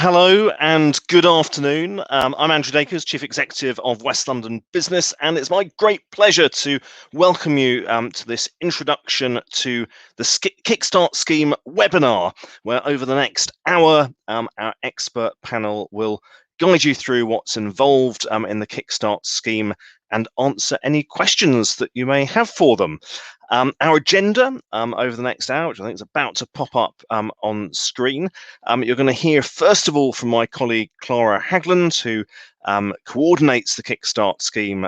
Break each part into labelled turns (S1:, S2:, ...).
S1: Hello and good afternoon. I'm Andrew Dacres, Chief Executive of West London Business, and it's my great pleasure to welcome you to this introduction to the Kickstart Scheme webinar, where over the next hour, our expert panel will guide you through what's involved in the Kickstart Scheme and answer any questions that you may have for them. Our agenda over the next hour, which I think is about to pop up on screen, you're going to hear first of all from my colleague Clara Hagland, who coordinates the Kickstart scheme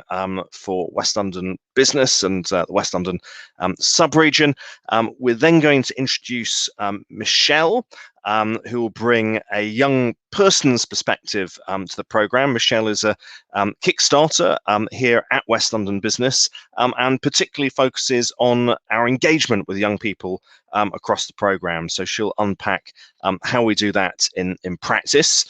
S1: for West London Business and the West London sub-region. We're then going to introduce Michelle, who will bring a young person's perspective to the programme. Michelle is a Kickstarter here at West London Business and particularly focuses on our engagement with young people across the programme. So she'll unpack how we do that in practice.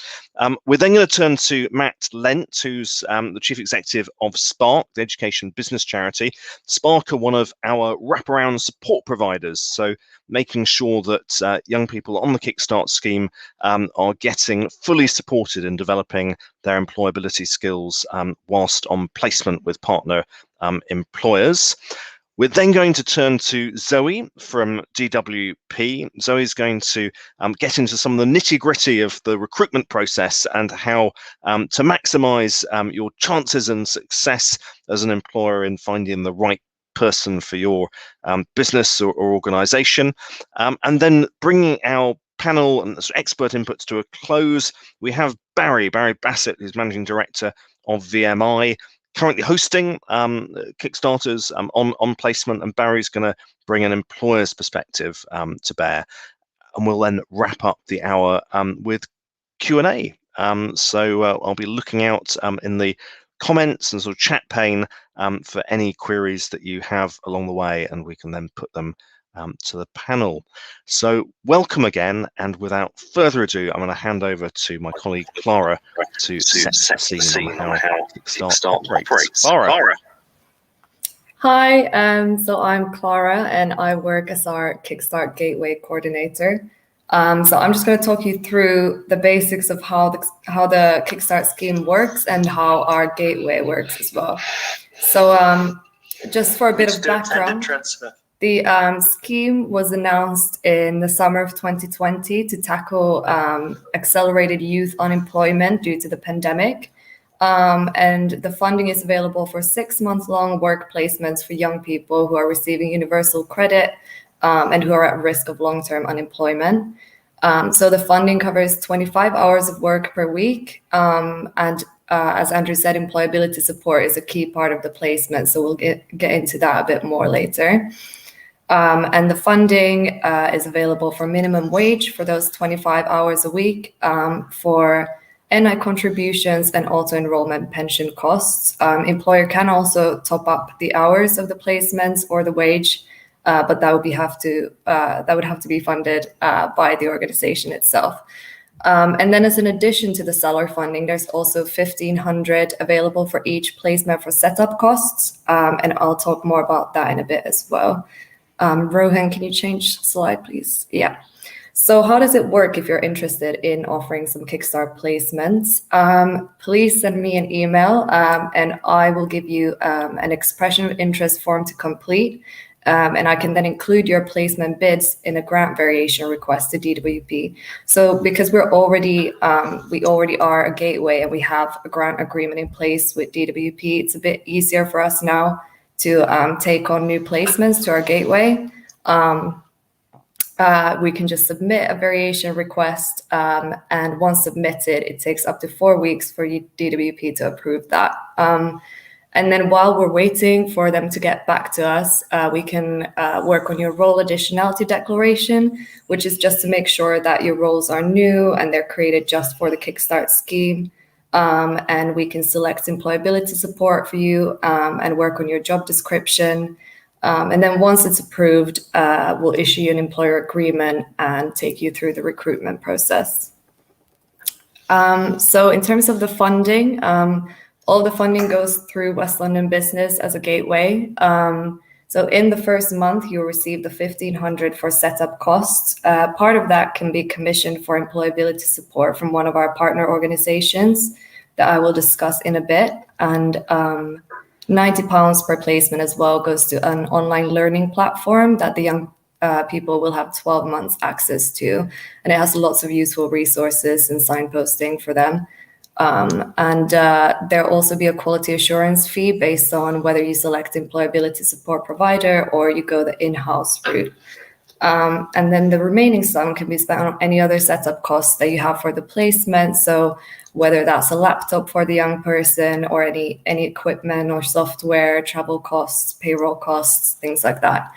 S1: We're then going to turn to Matt Lent, who's the Chief Executive of Spark, the education business charity. Spark are one of our wraparound support providers, so making sure that young people on the Kickstart scheme are getting fully supported in developing their employability skills whilst on placement with partner employers. We're then going to turn to Zoe from DWP. Zoe's going to get into some of the nitty-gritty of the recruitment process and how to maximise your chances and success as an employer in finding the right person for your business or organisation. And then bringing our panel and expert inputs to a close, we have Barry Bassett, who's Managing Director of VMI, currently hosting Kickstarters on placement, and Barry's going to bring an employer's perspective to bear. And we'll then wrap up the hour with Q&A. So I'll be looking out in the comments and sort of chat pane for any queries that you have along the way, and we can then put them to the panel. So welcome again, and without further ado, I'm going to hand over to my colleague Clara to set the scene on how Kickstart operates. Clara.
S2: Hi, so I'm Clara and I work as our Kickstart Gateway Coordinator. So I'm just going to talk you through the basics of how the Kickstart scheme works and how our gateway works as well. So just for a bit of background, the scheme was announced in the summer of 2020 to tackle accelerated youth unemployment due to the pandemic. And the funding is available for 6-month-long work placements for young people who are receiving universal credit and who are at risk of long-term unemployment. So the funding covers 25 hours of work per week. And as Andrew said, employability support is a key part of the placement. So we'll get into that a bit more later. And the funding is available for minimum wage for those 25 hours a week, for NI contributions and auto-enrollment pension costs. Employer can also top up the hours of the placements or the wage, but that would have to be funded by the organization itself. And then as an addition to the seller funding, there's also $1,500 available for each placement for setup costs. And I'll talk more about that in a bit as well. Rohan, can you change slide, please? Yeah. So how does it work if you're interested in offering some Kickstart placements? Please send me an email and I will give you an expression of interest form to complete. And I can then include your placement bids in a grant variation request to DWP. So because we already are a gateway and we have a grant agreement in place with DWP, it's a bit easier for us now to take on new placements to our gateway. We can just submit a variation request, and once submitted, it takes up to 4 weeks for DWP to approve that. And then while we're waiting for them to get back to us, we can work on your role additionality declaration, which is just to make sure that your roles are new and they're created just for the Kickstart scheme. And we can select employability support for you and work on your job description. And then once it's approved, we'll issue you an employer agreement and take you through the recruitment process. So in terms of the funding, all the funding goes through West London Business as a gateway. So in the first month, you'll receive the 1,500 for setup costs. Part of that can be commissioned for employability support from one of our partner organizations that I will discuss in a bit. And £90 per placement as well goes to an online learning platform that the young people will have 12 months access to. And it has lots of useful resources and signposting for them. There'll also be a quality assurance fee based on whether you select employability support provider or you go the in-house route. And then the remaining sum can be spent on any other setup costs that you have for the placement. So whether that's a laptop for the young person or any equipment or software, travel costs, payroll costs, things like that.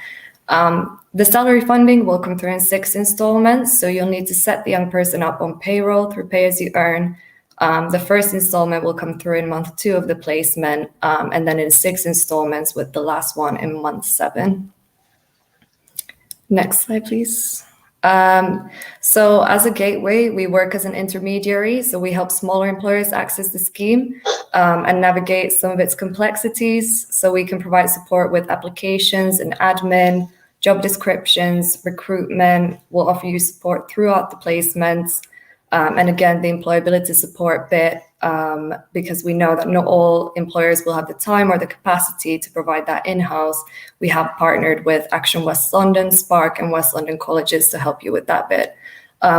S2: The salary funding will come through in 6 installments. So you'll need to set the young person up on payroll through pay as you earn. The first installment will come through in month 2 of the placement, and then in 6 installments with the last one in month 7. Next slide, please. So as a gateway, we work as an intermediary. So we help smaller employers access the scheme and navigate some of its complexities. So we can provide support with applications and admin, job descriptions, recruitment. We'll offer you support throughout the placements. And again, the employability support bit, because we know that not all employers will have the time or the capacity to provide that in-house. We have partnered with Action West London, Spark, and West London colleges to help you with that bit.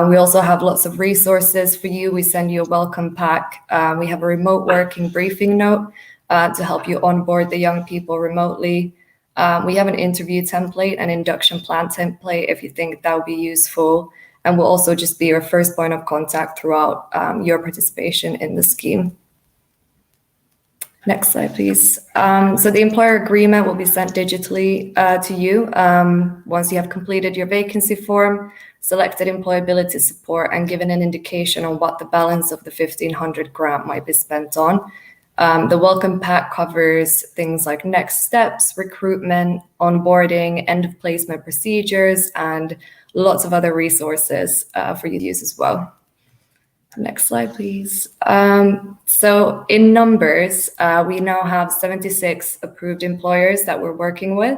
S2: We also have lots of resources for you. We send you a welcome pack. We have a remote working briefing note to help you onboard the young people remotely. We have an interview template, an induction plan template, if you think that would be useful. And will also just be your first point of contact throughout your participation in the scheme. Next slide, please. So the employer agreement will be sent digitally to you once you have completed your vacancy form, selected employability support, and given an indication on what the balance of the 1,500 grant might be spent on. The welcome pack covers things like next steps, recruitment, onboarding, end of placement procedures, and lots of other resources for you to use as well. Next slide, please. So in numbers, we now have 76 approved employers that we're working with.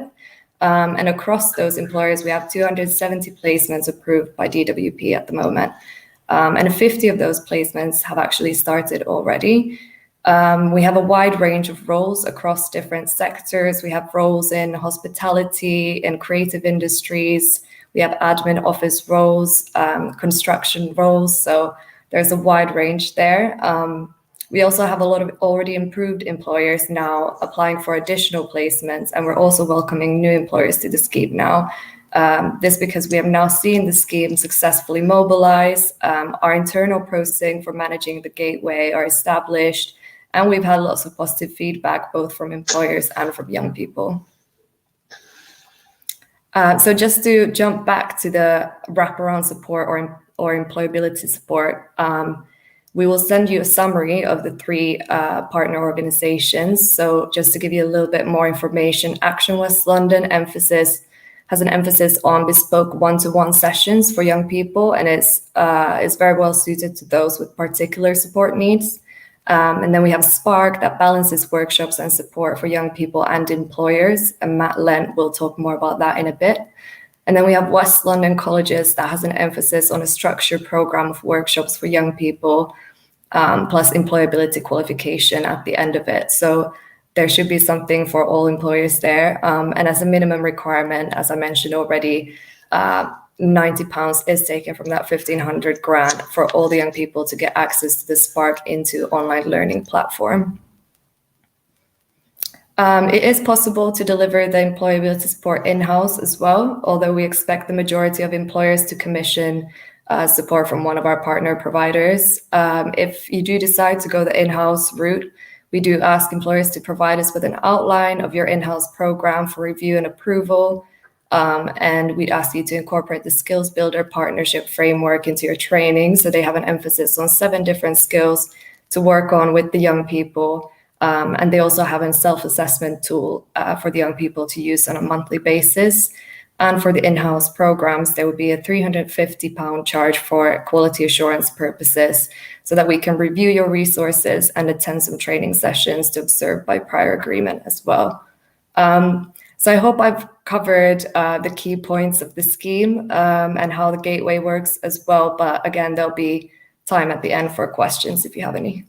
S2: And across those employers, we have 270 placements approved by DWP at the moment. And 50 of those placements have actually started already. We have a wide range of roles across different sectors. We have roles in hospitality, in creative industries. We have admin office roles, construction roles. So there's a wide range there. We also have a lot of already improved employers now applying for additional placements, and we're also welcoming new employers to the scheme now. This because we have now seen the scheme successfully mobilize. Our internal processing for managing the gateway are established, and we've had lots of positive feedback both from employers and from young people. So just to jump back to the wraparound support or employability support, we will send you a summary of the 3 partner organizations. So just to give you a little bit more information, Action West London has an emphasis on bespoke one-to-one sessions for young people, and it's very well suited to those with particular support needs. And then we have Spark that balances workshops and support for young people and employers. And Matt Lent will talk more about that in a bit. And then we have West London Colleges that has an emphasis on a structured program of workshops for young people, plus employability qualification at the end of it. So there should be something for all employers there. And as a minimum requirement, as I mentioned already, £90 is taken from that 1,500 grant for all the young people to get access to the Spark into online learning platform. It is possible to deliver the employability support in-house as well, although we expect the majority of employers to commission support from one of our partner providers. If you do decide to go the in-house route, we do ask employers to provide us with an outline of your in-house program for review and approval. And we'd ask you to incorporate the Skills Builder partnership framework into your training. So they have an emphasis on 7 different skills to work on with the young people. And they also have a self-assessment tool for the young people to use on a monthly basis. And for the in-house programs, there would be a £350 charge for quality assurance purposes so that we can review your resources and attend some training sessions to observe by prior agreement as well. So I hope I've covered the key points of the scheme and how the gateway works as well. But again, there'll be time at the end for questions if you have any.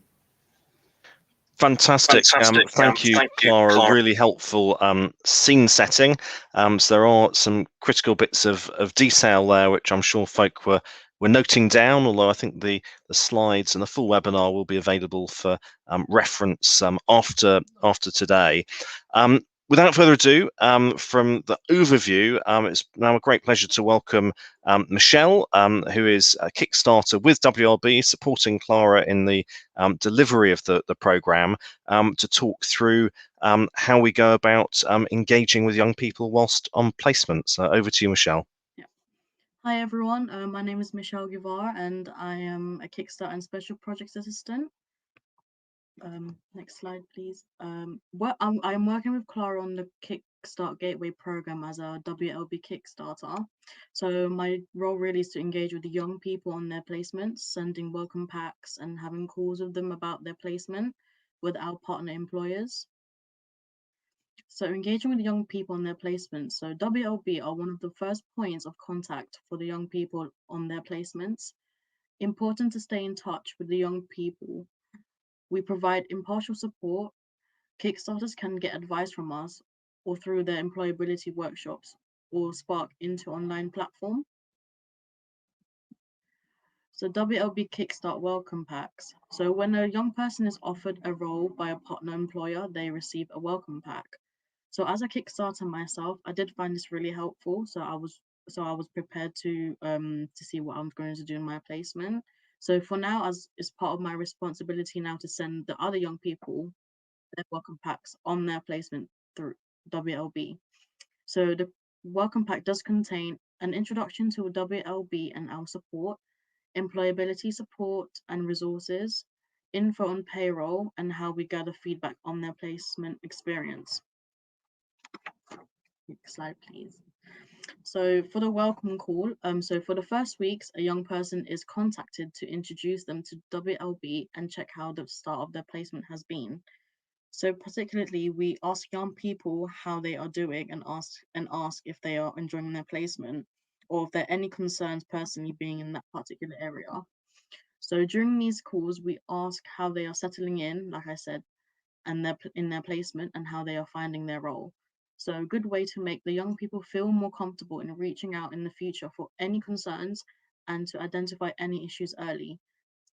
S1: Fantastic. Thank you, Clara. Really helpful scene setting. So there are some critical bits of detail there, which I'm sure folk were noting down, although I think the slides and the full webinar will be available for reference after today. Without further ado, from the overview, it's now a great pleasure to welcome Michelle, who is a Kickstarter with WLB, supporting Clara in the delivery of the programme, to talk through how we go about engaging with young people whilst on placements. Over to you, Michelle.
S3: Hi everyone, my name is Michelle Guivar and I am a Kickstart and Special Projects Assistant. Next slide, please. I'm working with Clara on the Kickstart Gateway program as a WLB Kickstarter. So my role really is to engage with the young people on their placements, sending welcome packs and having calls with them about their placement with our partner employers. So engaging with young people on their placements. So WLB are one of the first points of contact for the young people on their placements. Important to stay in touch with the young people. We provide impartial support. Kickstarters can get advice from us or through their employability workshops or Spark into online platform. So WLB Kickstart welcome packs. So when a young person is offered a role by a partner employer, they receive a welcome pack. So as a Kickstarter myself, I did find this really helpful. So I was prepared to see what I was going to do in my placement. So for now, as is part of my responsibility now to send the other young people their welcome packs on their placement through WLB. So the welcome pack does contain an introduction to WLB and our support, employability support and resources, info on payroll, and how we gather feedback on their placement experience. Next slide, please. So for the welcome call, so for the first weeks, a young person is contacted to introduce them to WLB and check how the start of their placement has been. So particularly, we ask young people how they are doing and ask if they are enjoying their placement or if there are any concerns personally being in that particular area. So during these calls, we ask how they are settling in, like I said, and in their placement and how they are finding their role. So a good way to make the young people feel more comfortable in reaching out in the future for any concerns and to identify any issues early.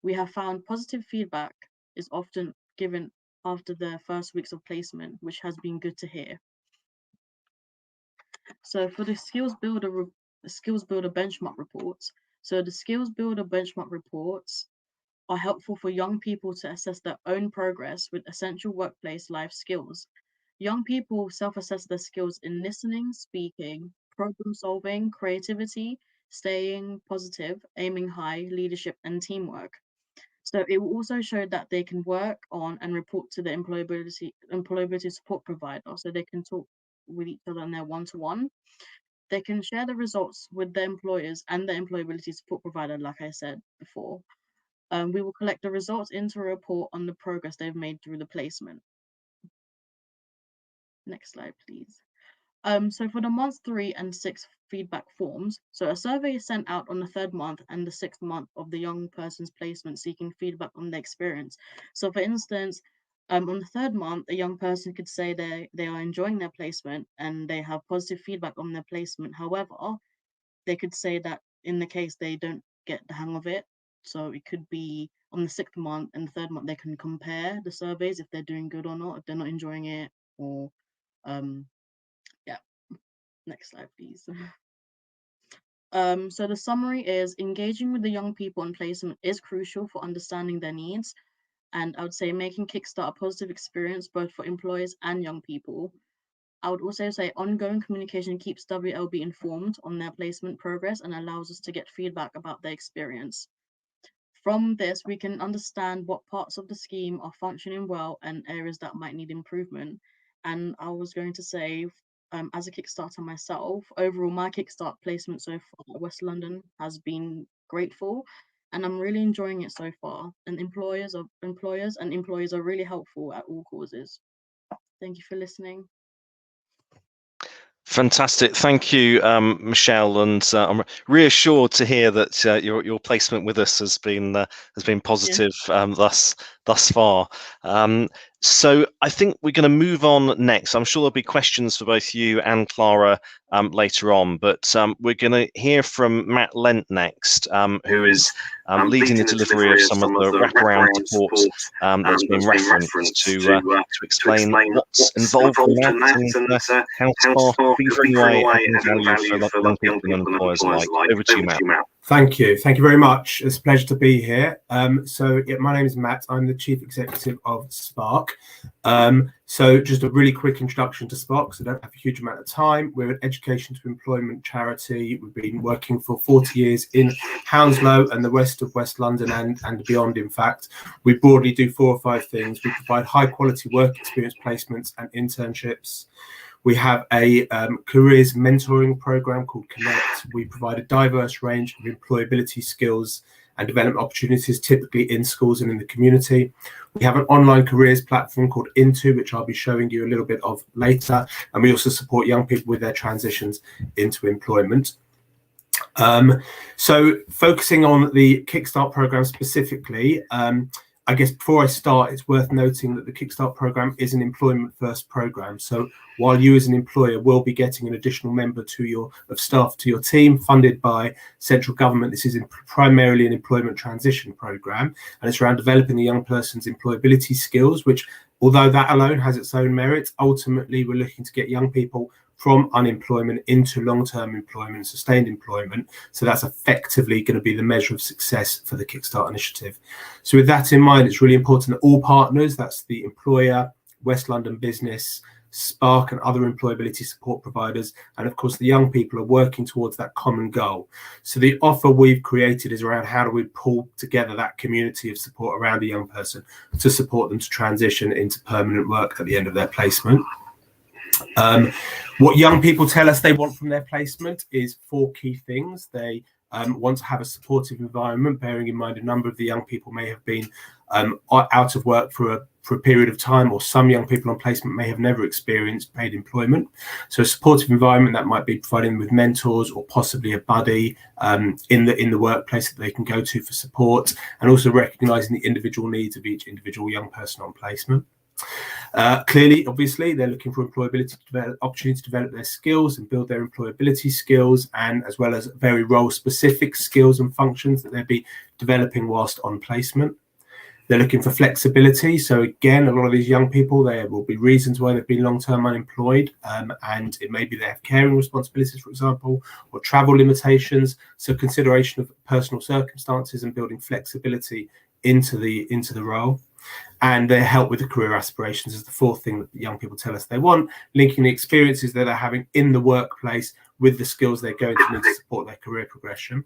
S3: We have found positive feedback is often given after the first weeks of placement, which has been good to hear. So for the skills builder benchmark reports, so the skills builder benchmark reports are helpful for young people to assess their own progress with essential workplace life skills. Young people self-assess their skills in listening, speaking, problem solving, creativity, staying positive, aiming high, leadership, and teamwork. So it will also show that they can work on and report to the employability support provider, so they can talk with each other in their one-to-one. They can share the results with their employers and the employability support provider, like I said before. We will collect the results into a report on the progress they've made through the placement. Next slide, please. So for the month 3 and 6 feedback forms, so a survey is sent out on the 3rd month and the 6th month of the young person's placement seeking feedback on their experience. So for instance, on the 3rd month, a young person could say they are enjoying their placement and they have positive feedback on their placement. However, they could say that in the case they don't get the hang of it. So it could be on the 6th month and the 3rd month, they can compare the surveys if they're doing good or not, if they're not enjoying it, or yeah. Next slide, please. So the summary is engaging with the young people in placement is crucial for understanding their needs. And I would say making Kickstart a positive experience both for employers and young people. I would also say ongoing communication keeps WLB informed on their placement progress and allows us to get feedback about their experience. From this, we can understand what parts of the scheme are functioning well and areas that might need improvement. And I was going to say, as a Kickstarter myself, overall, my Kickstart placement so far at West London has been grateful, and I'm really enjoying it so far. And employers and employees are really helpful at all causes. Thank you for listening.
S1: Fantastic. Thank you, Michelle. And I'm reassured to hear that your placement with us has been positive thus far. So I think we're going to move on next. I'm sure there'll be questions for both you and Clara later on, but we're going to hear from Matt Lent next, who is leading the delivery of some of the wraparound support that's been referenced to explain what's involved in that and how Spark is in any way adding value for young people and employers alike. Over to you, Matt.
S4: Thank you very much. It's a pleasure to be here. My name is Matt. I'm the Chief Executive of Spark. So just a really quick introduction to Spark, because I don't have a huge amount of time. We're an education to employment charity. We've been working for 40 years in Hounslow and the rest of West London and beyond, in fact. We broadly do 4 or 5 things. We provide high quality work experience placements and internships. We have a careers mentoring program called Connect. We provide a diverse range of employability skills and development opportunities, typically in schools and in the community. We have an online careers platform called Into, which I'll be showing you a little bit of later. And we also support young people with their transitions into employment. So focusing on the Kickstart program specifically, I guess before I start, it's worth noting that the Kickstart program is an employment first program. So while you as an employer will be getting an additional member of staff to your team funded by central government, this is primarily an employment transition program, and it's around developing the young person's employability skills, which, although that alone has its own merit, ultimately we're looking to get young people from unemployment into long-term employment, sustained employment. So that's effectively going to be the measure of success for the Kickstart initiative. So with that in mind, it's really important that all partners, that's the employer, West London Business, Spark and other employability support providers, and of course the young people are working towards that common goal. So the offer we've created is around how do we pull together that community of support around a young person to support them to transition into permanent work at the end of their placement. What young people tell us they want from their placement is 4 key things. They want to have a supportive environment, bearing in mind a number of the young people may have been out of work for a period of time, or some young people on placement may have never experienced paid employment. So a supportive environment that might be providing them with mentors or possibly a buddy in the workplace that they can go to for support, and also recognising the individual needs of each individual young person on placement. Clearly, obviously, they're looking for employability opportunity to develop their skills and build their employability skills, and as well as very role-specific skills and functions that they'll be developing whilst on placement. They're looking for flexibility. So again, a lot of these young people, there will be reasons why they've been long-term unemployed, and it may be they have caring responsibilities, for example, or travel limitations. So consideration of personal circumstances and building flexibility into the role. And their help with the career aspirations is the 4th thing that the young people tell us they want, linking the experiences that they're having in the workplace with the skills they're going to need to support their career progression.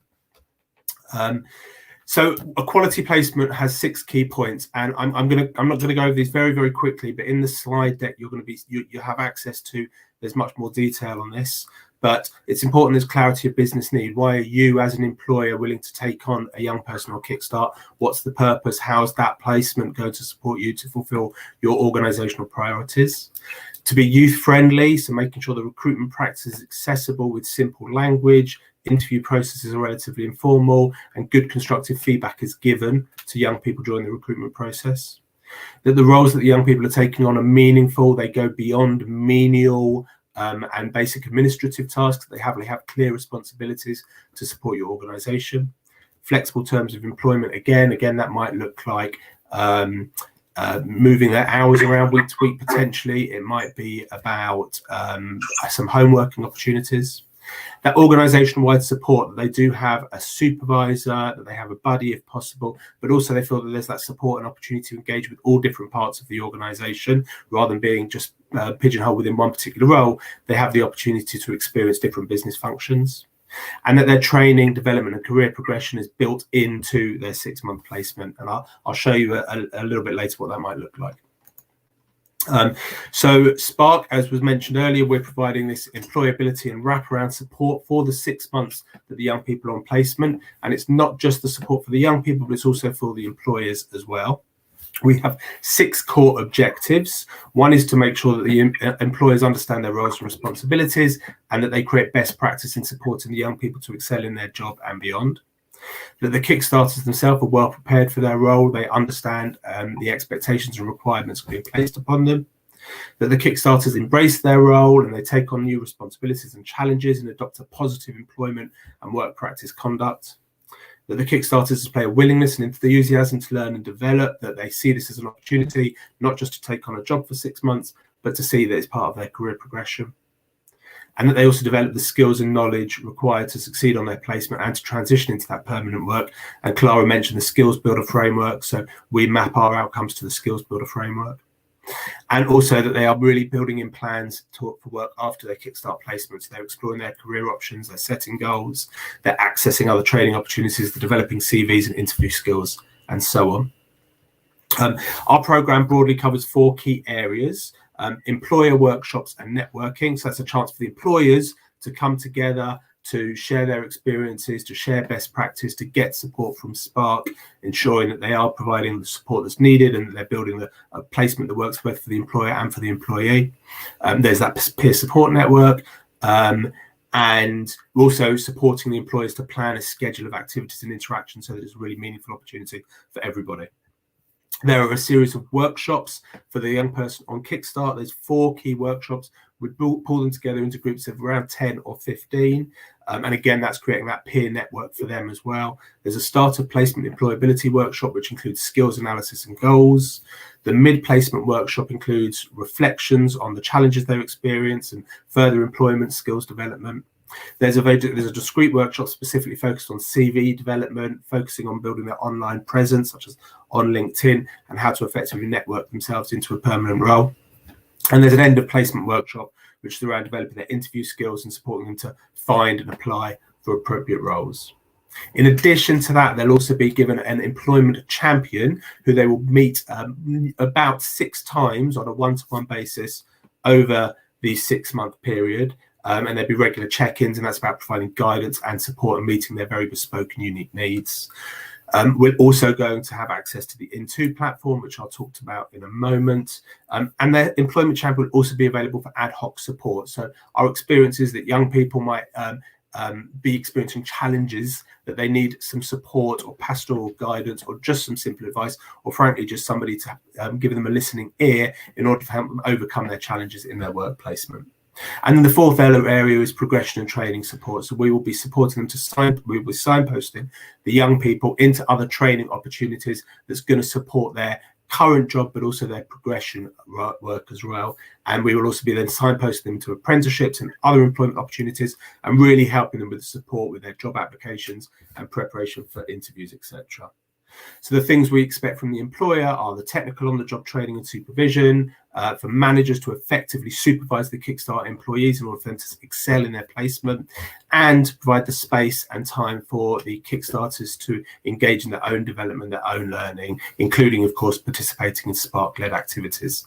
S4: So a quality placement has 6 key points, and I'm not going to go over these very, very quickly, but in the slide deck you have access to, there's much more detail on this. But it's important there's clarity of business need. Why are you as an employer willing to take on a young person on Kickstart? What's the purpose? How's that placement going to support you to fulfill your organizational priorities? To be youth friendly, so making sure the recruitment practice is accessible with simple language, interview processes are relatively informal, and good constructive feedback is given to young people during the recruitment process. That the roles that the young people are taking on are meaningful, they go beyond menial and basic administrative tasks. They have clear responsibilities to support your organisation. Flexible terms of employment, again, that might look like moving their hours around week to week potentially. It might be about some home working opportunities. That organisation-wide support, that they do have a supervisor, that they have a buddy if possible, but also they feel that there's that support and opportunity to engage with all different parts of the organisation rather than being just pigeonholed within one particular role. They have the opportunity to experience different business functions, and that their training, development and career progression is built into their 6-month placement. And I'll show you a little bit later what that might look like. So Spark, as was mentioned earlier, we're providing this employability and wraparound support for the 6 months that the young people are on placement. And it's not just the support for the young people, but it's also for the employers as well. We have 6 core objectives. One is to make sure that the employers understand their roles and responsibilities and that they create best practice in supporting the young people to excel in their job and beyond. That the Kickstarters themselves are well prepared for their role. They understand the expectations and requirements being placed upon them. That the Kickstarters embrace their role and they take on new responsibilities and challenges and adopt a positive employment and work practice conduct. That the Kickstarters display a willingness and enthusiasm to learn and develop, that they see this as an opportunity, not just to take on a job for 6 months, but to see that it's part of their career progression. And that they also develop the skills and knowledge required to succeed on their placement and to transition into that permanent work. And Clara mentioned the Skills Builder framework, so we map our outcomes to the Skills Builder framework. And also that they are really building in plans for work after their Kickstart placements. They're exploring their career options, they're setting goals, they're accessing other training opportunities, they're developing CVs and interview skills, and so on. Our program broadly covers 4 key areas: employer workshops and networking. So that's a chance for the employers to come together, to share their experiences, to share best practice, to get support from Spark, ensuring that they are providing the support that's needed and that they're building a placement that works both for the employer and for the employee. There's that peer support network, and also supporting the employers to plan a schedule of activities and interactions so that it's a really meaningful opportunity for everybody. There are a series of workshops for the young person on Kickstart. There's 4 key workshops. We pull them together into groups of around 10 or 15. And again, that's creating that peer network for them as well. There's a starter placement employability workshop, which includes skills analysis and goals. The mid-placement workshop includes reflections on the challenges they experience and further employment skills development. There's a discrete workshop specifically focused on CV development, focusing on building their online presence, such as on LinkedIn, and how to effectively network themselves into a permanent role. And there's an end of placement workshop, which is around developing their interview skills and supporting them to find and apply for appropriate roles. In addition to that, they'll also be given an employment champion who they will meet about 6 times on a one-to-one basis over the 6-month period. And there'll be regular check-ins, and that's about providing guidance and support and meeting their very bespoke and unique needs. We're also going to have access to the In2 platform, which I'll talk about in a moment. And their employment champion will also be available for ad hoc support. So our experience is that young people might be experiencing challenges that they need some support or pastoral guidance or just some simple advice, or frankly, just somebody to give them a listening ear in order to help them overcome their challenges in their work placement. And then the 4th area is progression and training support. So we will be supporting them we will be signposting the young people into other training opportunities that's going to support their current job, but also their progression work as well. And we will also be then signposting them to apprenticeships and other employment opportunities and really helping them with the support with their job applications and preparation for interviews, etc. So the things we expect from the employer are the technical on-the-job training and supervision, for managers to effectively supervise the Kickstart employees in order for them to excel in their placement, and provide the space and time for the Kickstarters to engage in their own development, their own learning, including, of course, participating in Spark-led activities.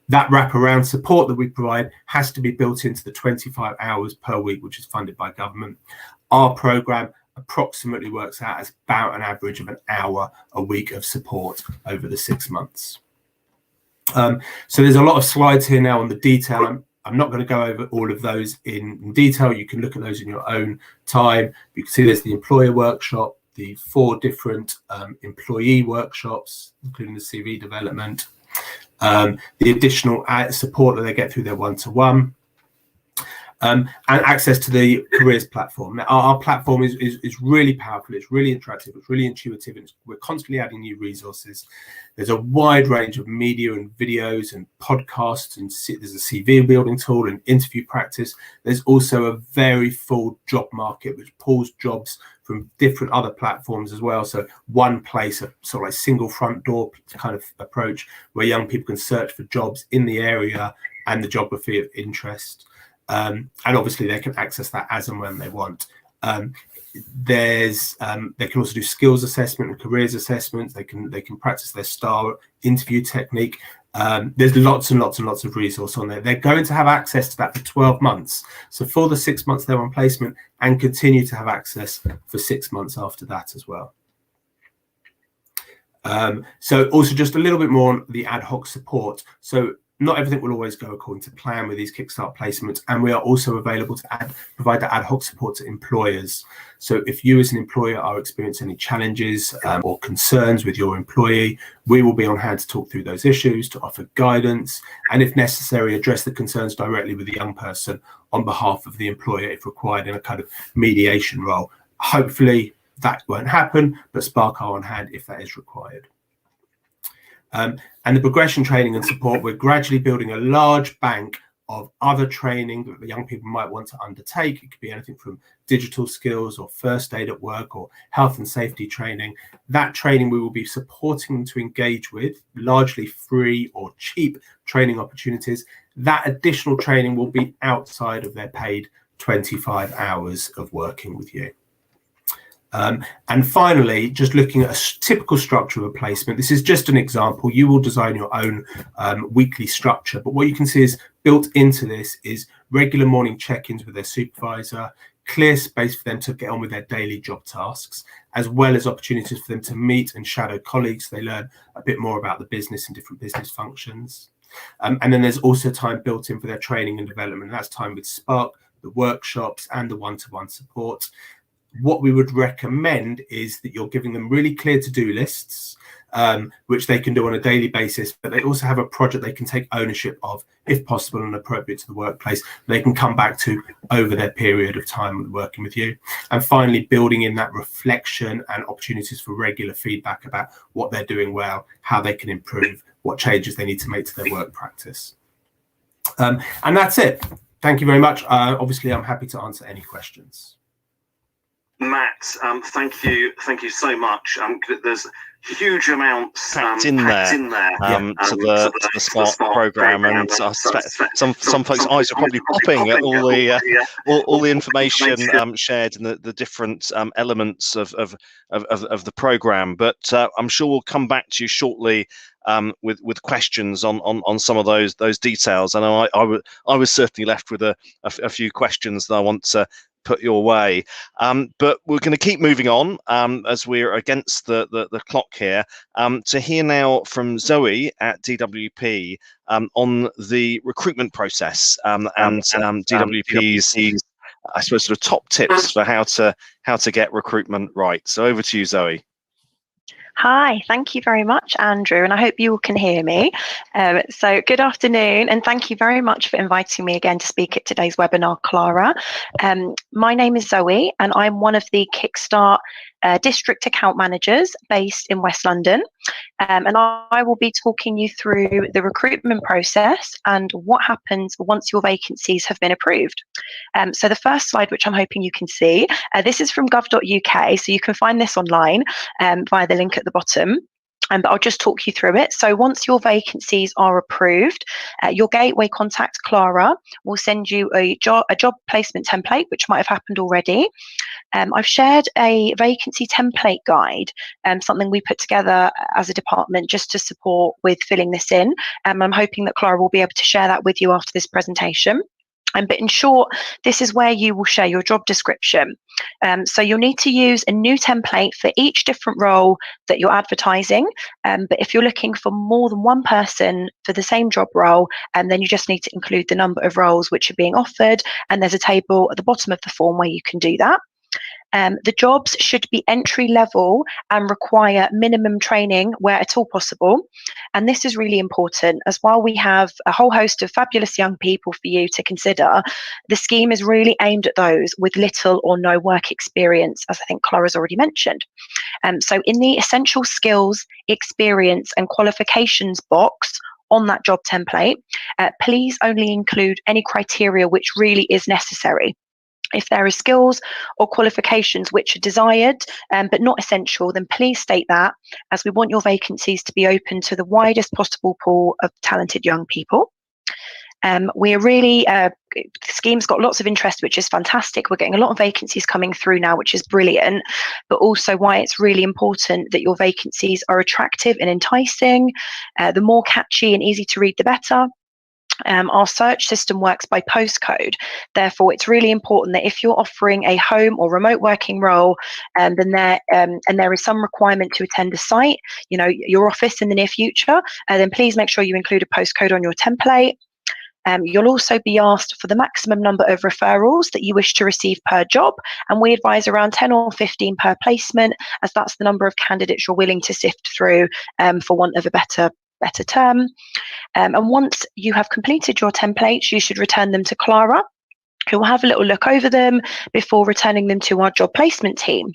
S4: That wraparound support that we provide has to be built into the 25 hours per week, which is funded by government. Our programme approximately works out as about an average of an hour a week of support over the 6 months. So there's a lot of slides here now on the detail. I'm not going to go over all of those in detail. You can look at those in your own time. You can see there's the employer workshop, the 4 different employee workshops, including the CV development, the additional support that they get through their one-to-one, and access to the careers platform. Now, our platform is really powerful, it's really interactive, it's really intuitive, and we're constantly adding new resources. There's a wide range of media and videos and podcasts, and there's a CV building tool and interview practice. There's also a very full job market, which pulls jobs from different other platforms as well. So one place, a sort of like single front door kind of approach, where young people can search for jobs in the area and the geography of interest. And obviously they can access that as and when they want. They can also do skills assessment and careers assessments. They can practice their STAR interview technique. There's lots and lots and lots of resource on there. They're going to have access to that for 12 months. So for the 6 months they're on placement, and continue to have access for 6 months after that as well. So also just a little bit more on the ad hoc support. So not everything will always go according to plan with these Kickstart placements, and we are also available to provide that ad hoc support to employers. So if you as an employer are experiencing any challenges or concerns with your employee, we will be on hand to talk through those issues, to offer guidance, and if necessary, address the concerns directly with the young person on behalf of the employer if required in a kind of mediation role. Hopefully that won't happen, but Spark are on hand if that is required. And the progression training and support, we're gradually building a large bank of other training that the young people might want to undertake. It could be anything from digital skills or first aid at work or health and safety training. That training we will be supporting them to engage with, largely free or cheap training opportunities. That additional training will be outside of their paid 25 hours of working with you. And finally, just looking at a typical structure of a placement, this is just an example. You will design your own weekly structure, but what you can see is built into this is regular morning check-ins with their supervisor, clear space for them to get on with their daily job tasks, as well as opportunities for them to meet and shadow colleagues. They learn a bit more about the business and different business functions. And then there's also time built in for their training and development. That's time with Spark, the workshops, and the one-to-one support. What we would recommend is that you're giving them really clear to-do lists, which they can do on a daily basis, but they also have a project they can take ownership of, if possible and appropriate to the workplace, they can come back to over their period of time working with you. And finally, building in that reflection and opportunities for regular feedback about what they're doing well, how they can improve, what changes they need to make to their work practice. And that's it. Thank you very much. Obviously, I'm happy to answer any questions.
S1: Matt, thank you so much. There's huge amounts packed in there to the Spark program, and I suspect some folks' eyes are probably popping at all the information shared in the different elements of the program. But I'm sure we'll come back to you shortly with questions on some of those details. I know I was certainly left with a few questions that I want to put your way, but we're going to keep moving on as we're against the clock here, to hear now from Zoe at DWP on the recruitment process and DWP's I suppose sort of top tips for how to get recruitment right. So over to you, Zoe.
S5: Hi, thank you very much, Andrew, and I hope you all can hear me. So good afternoon, and thank you very much for inviting me again to speak at today's webinar, Clara. My name is Zoe, and I'm one of the Kickstart district account managers based in West London. And I will be talking you through the recruitment process and what happens once your vacancies have been approved. So the first slide, which I'm hoping you can see, this is from gov.uk, so you can find this online via the link at the bottom. But I'll just talk you through it. So once your vacancies are approved, your gateway contact, Clara, will send you a job placement template, which might have happened already. I've shared a vacancy template guide, something we put together as a department just to support with filling this in. I'm hoping that Clara will be able to share that with you after this presentation. But in short, this is where you will share your job description. So you'll need to use a new template for each different role that you're advertising. But if you're looking for more than one person for the same job role, then you just need to include the number of roles which are being offered. And there's a table at the bottom of the form where you can do that. The jobs should be entry level and require minimum training where at all possible. And this is really important, as while we have a whole host of fabulous young people for you to consider, the scheme is really aimed at those with little or no work experience, as I think Clara's already mentioned. So in the essential skills, experience and qualifications box on that job template, please only include any criteria which really is necessary. If there are skills or qualifications which are desired but not essential, then please state that, as we want your vacancies to be open to the widest possible pool of talented young people. We're really, the scheme's got lots of interest, which is fantastic. We're getting a lot of vacancies coming through now, which is brilliant, but also why it's really important that your vacancies are attractive and enticing. The more catchy and easy to read, the better. Our search system works by postcode. Therefore, it's really important that if you're offering a home or remote working role, then there is some requirement to attend a site, your office in the near future, then please make sure you include a postcode on your template. You'll also be asked for the maximum number of referrals that you wish to receive per job, and we advise around 10 or 15 per placement, as that's the number of candidates you're willing to sift through, for want of a better term. And once you have completed your templates, you should return them to Clara, who will have a little look over them before returning them to our job placement team.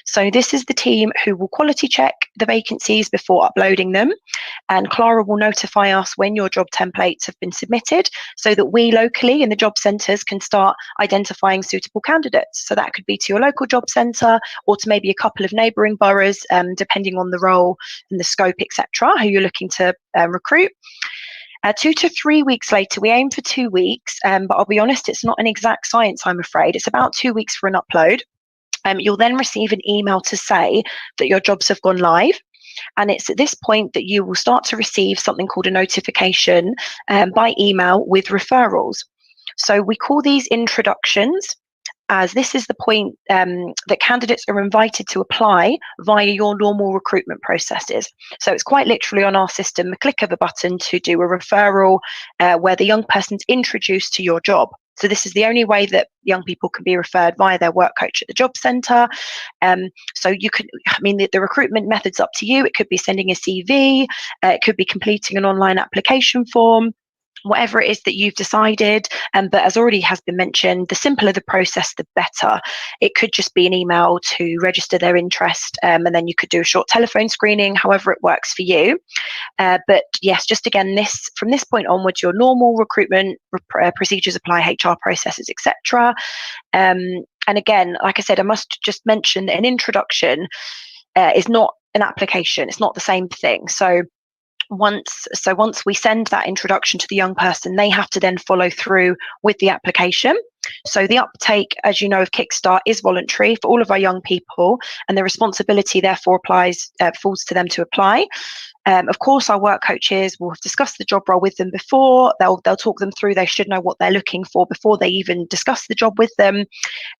S5: So this is the team who will quality check the vacancies before uploading them, and Clara will notify us when your job templates have been submitted, so that we locally in the job centres can start identifying suitable candidates. So that could be to your local job centre or to maybe a couple of neighbouring boroughs, depending on the role and the scope, etc., who you're looking to recruit. 2 to 3 weeks later, we aim for 2 weeks, but I'll be honest, it's not an exact science, I'm afraid. It's about 2 weeks for an upload. You'll then receive an email to say that your jobs have gone live. And it's at this point that you will start to receive something called a notification by email with referrals. So we call these introductions, as this is the point that candidates are invited to apply via your normal recruitment processes. So it's quite literally on our system, a click of a button to do a referral where the young person's introduced to your job. So this is the only way that young people can be referred via their work coach at the job centre. So you could, the recruitment method's up to you. It could be sending a CV, it could be completing an online application form, whatever it is that you've decided. But as already has been mentioned, the simpler the process, the better. It could just be an email to register their interest, and then you could do a short telephone screening, however it works for you. But yes, just again, from this point onwards, your normal recruitment procedures apply, HR processes, etc. And again, like I said, I must just mention that an introduction is not an application. It's not the same thing. So once we send that introduction to the young person, they have to then follow through with the application. So the uptake, as you know, of Kickstart is voluntary for all of our young people, and the responsibility therefore falls to them to apply. Of course, our work coaches will have discussed the job role with them before. They'll talk them through. They should know what they're looking for before they even discuss the job with them.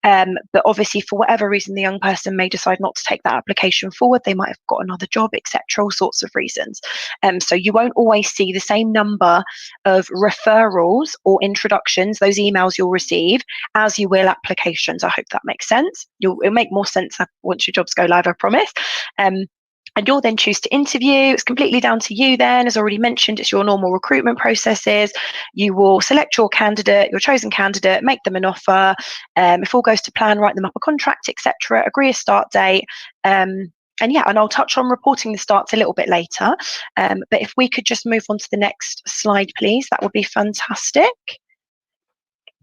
S5: But obviously, for whatever reason, the young person may decide not to take that application forward. They might have got another job, etc., all sorts of reasons. So you won't always see the same number of referrals or introductions, those emails you'll receive, as you will applications. I hope that makes sense. It'll make more sense once your jobs go live, I promise. And you'll then choose to interview. It's completely down to you then. As already mentioned, it's your normal recruitment processes. You will select your chosen candidate, make them an offer. If all goes to plan, write them up a contract, etc., agree a start date. And I'll touch on reporting the starts a little bit later. But if we could just move on to the next slide, please, that would be fantastic.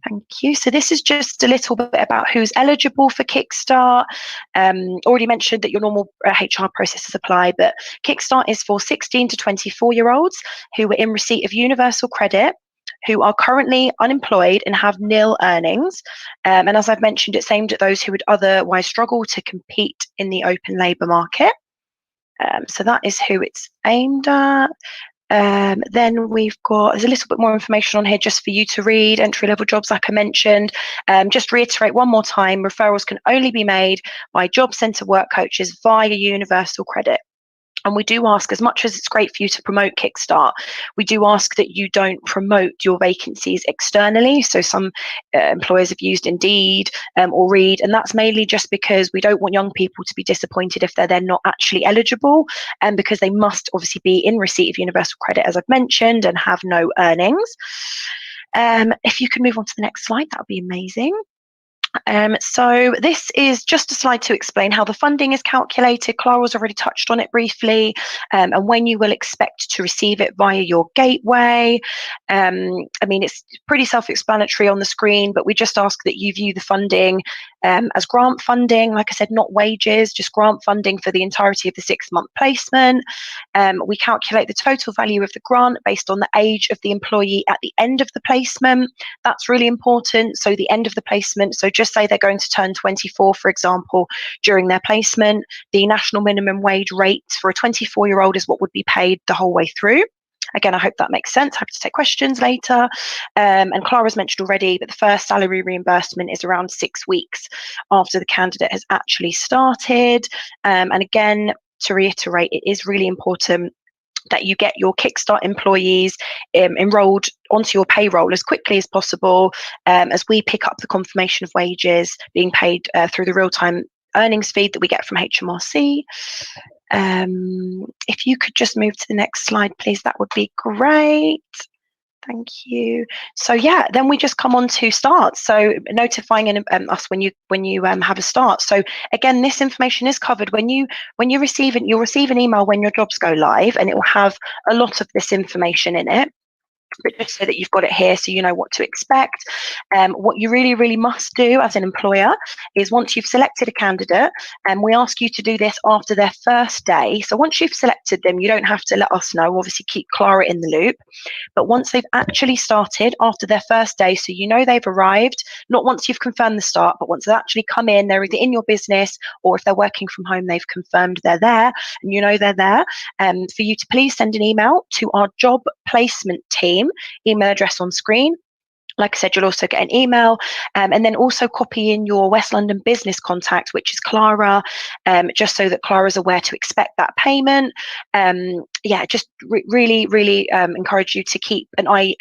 S5: Thank you. So this is just a little bit about who's eligible for Kickstart. Already mentioned that your normal HR processes apply, but Kickstart is for 16 to 24-year-olds who are in receipt of universal credit, who are currently unemployed and have nil earnings. And as I've mentioned, it's aimed at those who would otherwise struggle to compete in the open labour market. So that is who it's aimed at. Then there's a little bit more information on here just for you to read. Entry-level jobs, like I mentioned. Just reiterate one more time, referrals can only be made by job centre work coaches via universal credit. And we do ask, as much as it's great for you to promote Kickstart, we do ask that you don't promote your vacancies externally. So some employers have used Indeed or Reed, and that's mainly just because we don't want young people to be disappointed if they're then not actually eligible, and because they must obviously be in receipt of universal credit, as I've mentioned, and have no earnings. If you could move on to the next slide, that would be amazing. So this is just a slide to explain how the funding is calculated. Clara's already touched on it briefly, and when you will expect to receive it via your gateway. It's pretty self-explanatory on the screen, but we just ask that you view the funding as grant funding, like I said, not wages, just grant funding for the entirety of the 6-month placement. We calculate the total value of the grant based on the age of the employee at the end of the placement. That's really important. So the end of the placement, so just say they're going to turn 24, for example, during their placement, the national minimum wage rate for a 24-year-old is what would be paid the whole way through. Again, I hope that makes sense. Happy to take questions later. And Clara's mentioned already, but the first salary reimbursement is around 6 weeks after the candidate has actually started. And again, to reiterate, it is really important that you get your Kickstart employees enrolled onto your payroll as quickly as possible, as we pick up the confirmation of wages being paid through the real-time earnings feed that we get from HMRC. If you could just move to the next slide, please, that would be great. Thank you. So yeah, then we just come on to start. So notifying us when you have a start. So again, this information is covered when you receive it. You'll receive an email when your jobs go live, and it will have a lot of this information in it. But just so that you've got it here, so you know what to expect. What you really must do as an employer is, once you've selected a candidate, and we ask you to do this after their first day. So once you've selected them, you don't have to let us know. Obviously, keep Clara in the loop. But once they've actually started, after their first day, so you know they've arrived, not once you've confirmed the start, but once they actually come in, they're either in your business, or if they're working from home, they've confirmed they're there, and you know they're there, for you to please send an email to our job placement team, email address on screen. Like I said, you'll also get an email, and then also copy in your West London business contact, which is Clara, just so that Clara's aware to expect that payment. Yeah, just really encourage you to keep an eye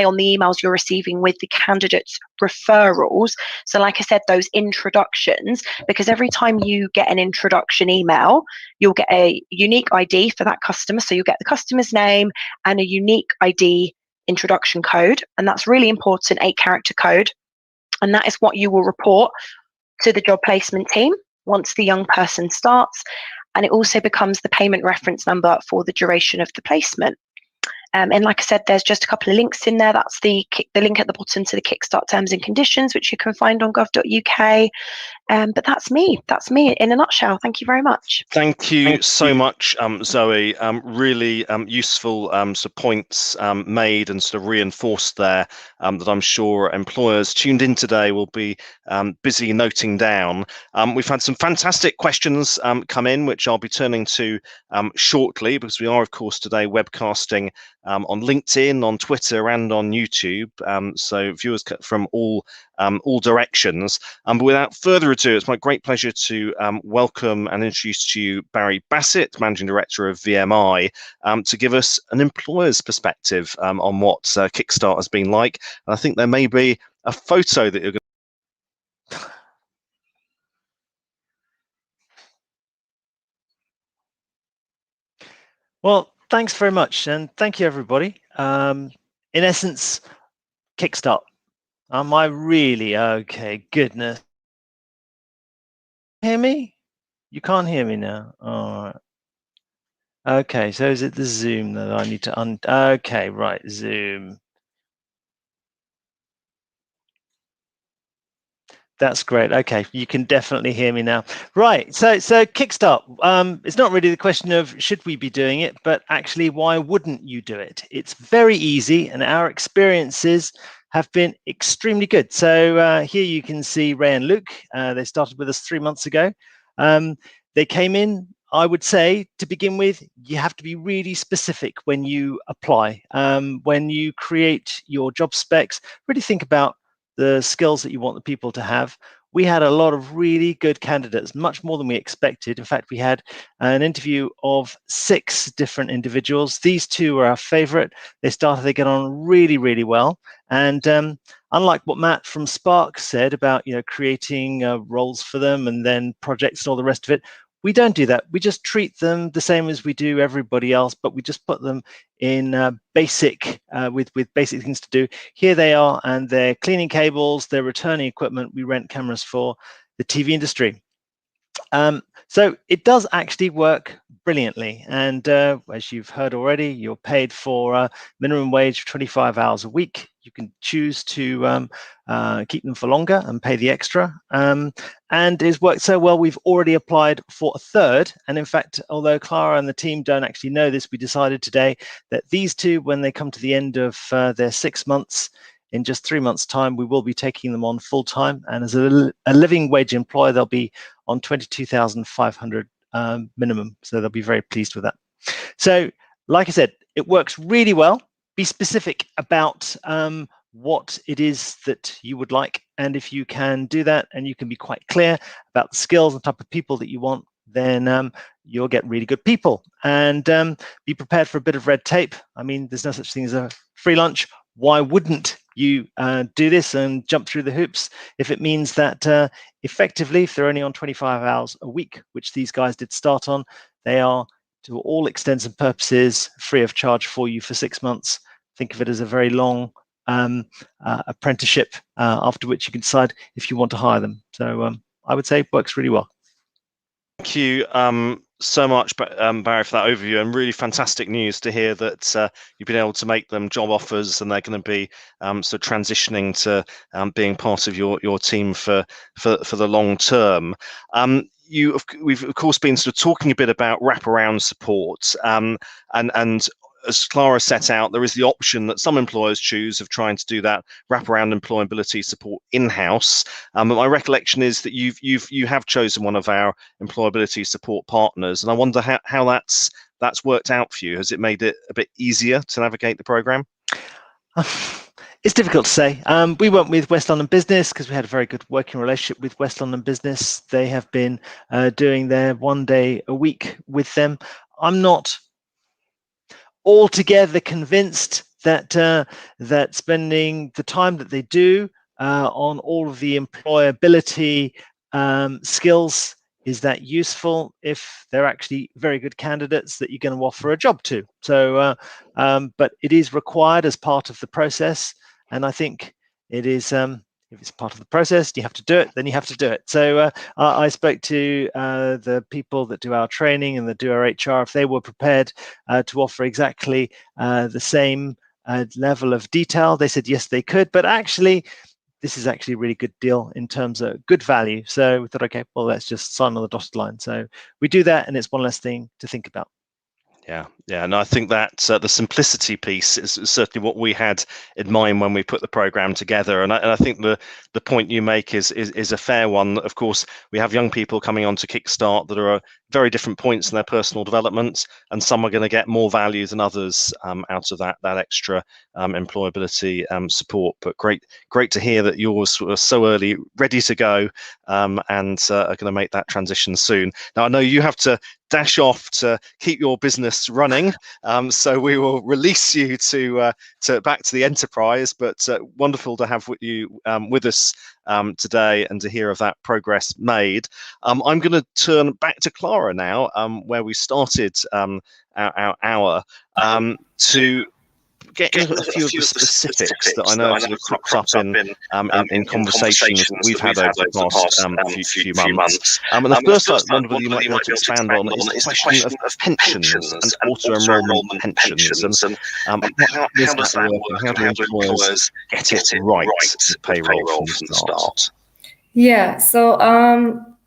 S5: on the emails you're receiving with the candidates' referrals. So like I said, those introductions, because every time you get an introduction email, you'll get a unique ID for that customer. So you'll get the customer's name and a unique ID introduction code, and that's really important, 8-character code, and that is what you will report to the job placement team once the young person starts, and it also becomes the payment reference number for the duration of the placement. And like I said, there's just a couple of links in there. That's the link at the bottom to the Kickstart terms and conditions, which you can find on gov.uk. But that's me in a nutshell. Thank you very much.
S1: Thank you so much, Zoe. Really useful points made and sort of reinforced there, that I'm sure employers tuned in today will be busy noting down. We've had some fantastic questions come in, which I'll be turning to shortly, because we are, of course, today webcasting on LinkedIn, on Twitter, and on YouTube. So viewers from all directions. But without further ado, it's my great pleasure to welcome and introduce to you Barry Bassett, Managing Director of VMI, to give us an employer's perspective on what Kickstart has been like. And I think there may be a photo that you're going to...
S6: Well, thanks very much, and thank you, everybody. In essence, Kickstart. Am I really okay? Goodness. Hear me? You can't hear me now. All right. Okay, so is it the Zoom that I need to okay, right, Zoom. That's great. Okay, you can definitely hear me now. Right, so Kickstart. It's not really the question of should we be doing it, but actually, why wouldn't you do it? It's very easy, and our experiences have been extremely good. So here you can see Ray and Luke. They started with us 3 months ago. They came in. I would say, to begin with, you have to be really specific when you apply. When you create your job specs, really think about the skills that you want the people to have. We had a lot of really good candidates, much more than we expected. In fact, we had an interview of 6 different individuals. These 2 were our favorite. They get on really well. And unlike what Matt from Spark said about creating roles for them and then projects and all the rest of it, we don't do that. We just treat them the same as we do everybody else, but we just put them in basic with basic things to do. Here they are, and they're cleaning cables, they're returning equipment we rent cameras for the TV industry. So it does actually work brilliantly, and as you've heard already, you're paid for a minimum wage of 25 hours a week. You can choose to keep them for longer and pay the extra, and it's worked so well we've already applied for a 3rd. And in fact, although Clara and the team don't actually know this, we decided today that these 2, when they come to the end of their 6 months, in just 3 months' time, we will be taking them on full time, and as a living wage employer, they'll be on 22,500 minimum. So they'll be very pleased with that. So like I said, it works really well. Be specific about what it is that you would like. And if you can do that and you can be quite clear about the skills and type of people that you want, then you'll get really good people. And be prepared for a bit of red tape. I mean, there's no such thing as a free lunch. Why wouldn't you do this and jump through the hoops if it means that effectively, if they're only on 25 hours a week, which these guys did start on, they are, to all extents and purposes, free of charge for you for 6 months. Think of it as a very long apprenticeship, after which you can decide if you want to hire them. So I would say it works really well.
S1: Thank you so much, Barry, for that overview, and really fantastic news to hear that you've been able to make them job offers and they're going to be sort of transitioning to being part of your team for the long term. We've of course been sort of talking a bit about wraparound support, and as Clara set out, there is the option that some employers choose of trying to do that wraparound employability support in-house. But my recollection is that you have chosen one of our employability support partners, and I wonder how that's worked out for you. Has it made it a bit easier to navigate the program?
S6: It's difficult to say. We went with West London Business because we had a very good working relationship with West London Business. They have been doing their 1 day a week with them. I'm not altogether convinced that that spending the time that they do on all of the employability skills is that useful if they're actually very good candidates that you're going to offer a job to. So, but it is required as part of the process, and I think it is. If it's part of the process, you have to do it, then you have to do it. So I spoke to the people that do our training and that do our HR, if they were prepared to offer exactly the same level of detail. They said, yes, they could, but actually, this is actually a really good deal in terms of good value. So we thought, okay, well, let's just sign on the dotted line. So we do that, and it's one less thing to think about.
S1: Yeah, and I think that the simplicity piece is certainly what we had in mind when we put the program together. And I think the point you make is a fair one. Of course, we have young people coming onto Kickstart that are at very different points in their personal development, and some are going to get more value than others out of that extra employability support. But great to hear that yours were so early, ready to go, and are going to make that transition soon. Now, I know you have to dash off to keep your business running, so we will release you to back to the enterprise. But wonderful to have you with us today and to hear of that progress made. I'm going to turn back to Clara now, where we started our hour, to get into a few of the specifics that I know have sort of cropped up in conversations that we've had over the past few months. And the first I wonder whether you might be able to expand on is the question of pensions and auto-enrolment pensions, and how does that work, and how do employers get it right at payroll from the start?
S2: Yeah, so